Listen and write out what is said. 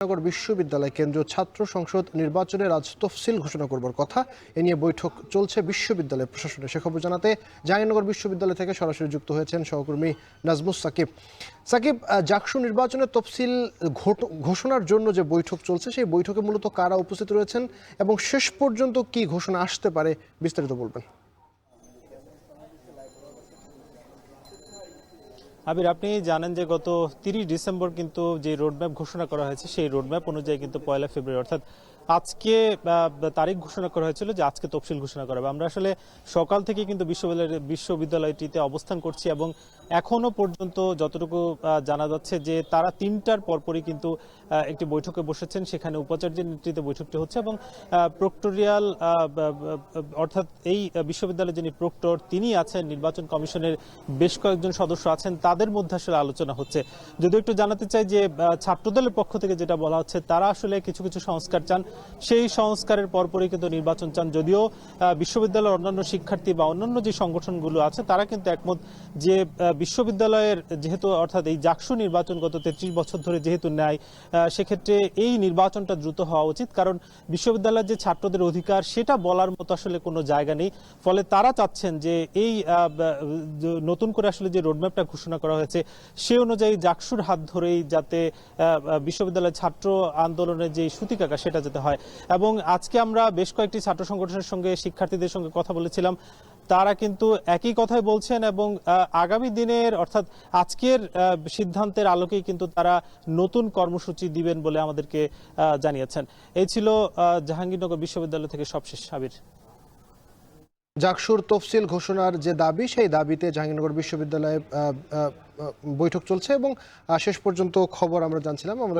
জাহাঙ্গীরনগর বিশ্ববিদ্যালয় কেন্দ্রীয় ছাত্র সংসদ নির্বাচনের আজ তফসিল ঘোষণা করবার কথা। এ নিয়ে বৈঠক চলছে বিশ্ববিদ্যালয় প্রশাসনের। সে খবর জানাতে জাহাঙ্গীরনগর বিশ্ববিদ্যালয় থেকে সরাসরি যুক্ত হয়েছেন সহকর্মী নাজমুস সাকিব। সাকিব, জাকসু নির্বাচনের তফসিল ঘোষণার জন্য যে বৈঠক চলছে সেই বৈঠকে মূলত কারা উপস্থিত রয়েছেন এবং শেষ পর্যন্ত কি ঘোষণা আসতে পারে, বিস্তারিত বলবেন। আবির, আপনি জানেন যে গত 30 ডিসেম্বর কিন্তু যে রোডম্যাপ ঘোষণা করা হয়েছে সেই রোডম্যাপ অনুযায়ী কিন্তু 1 ফেব্রুয়ারি অর্থাৎ আজকে তারিখ ঘোষণা করা হয়েছিল যে আজকে তফসিল ঘোষণা করা হবে। আমরা আসলে সকাল থেকে কিন্তু বিশ্ববিদ্যালয়টিতে অবস্থান করছি এবং এখনো পর্যন্ত যতটুকু জানা যাচ্ছে যে তারা 3টার পরপরই কিন্তু একটি বৈঠকে বসেছেন। সেখানে উপাচার্যের নেতৃত্বে বৈঠকটি হচ্ছে এবং প্রক্টোরিয়াল অর্থাৎ এই বিশ্ববিদ্যালয়ের যিনি প্রক্টর তিনি আছেন, নির্বাচন কমিশনের বেশ কয়েকজন সদস্য আছেন, তাদের মধ্যে আসলে আলোচনা হচ্ছে। যদিও একটু জানাতে চাই যে ছাত্রদলের পক্ষ থেকে যেটা বলা হচ্ছে তারা আসলে কিছু কিছু সংস্কার চান, সেই সংস্কারের পরপরই কিন্তু নির্বাচন চান। যদিও বিশ্ববিদ্যালয়ের অন্যান্য শিক্ষার্থী বা অন্যান্য যে সংগঠনগুলো আছে তারা কিন্তু একমত যে বিশ্ববিদ্যালয়ের যেহেতু অর্থাৎ এই জাকসু নির্বাচন গত 33 বছর ধরে যেহেতু নেয়, সেক্ষেত্রে এই নির্বাচনটা দ্রুত হওয়া উচিত, কারণ বিশ্ববিদ্যালয়ের যে ছাত্রদের অধিকার সেটা বলার মতো আসলে কোনো জায়গা নেই। ফলে তারা চাচ্ছেন যে এই নতুন করে আসলে যে রোডম্যাপটা ঘোষণা করা হয়েছে সে অনুযায়ী জাকসুর হাত ধরেই যাতে বিশ্ববিদ্যালয়ের ছাত্র আন্দোলনের যে সূতিকাকা সেটা যেতে হয়। এবং আজকে আমরা বেশ কয়েকটি ছাত্র সংগঠনের সঙ্গে শিক্ষার্থীদের সঙ্গে কথা বলেছিলাম, তারা কিন্তু একই কথাই বলছেন এবং আগামী দিনের অর্থাৎ আজকের সিদ্ধান্তের আলোকেই কিন্তু তারা নতুন কর্মসূচি দিবেন বলে আমাদেরকে জানিয়েছেন। এই ছিল জাহাঙ্গীরনগর বিশ্ববিদ্যালয় থেকে সবশেষ। আবির, জাকসুর তফসিল ঘোষণার যে দাবি সেই দাবিতে জাহাঙ্গীরনগর বিশ্ববিদ্যালয়ে বৈঠক চলছে এবং শেষ পর্যন্ত খবর আমরা জানছিলাম। আমরা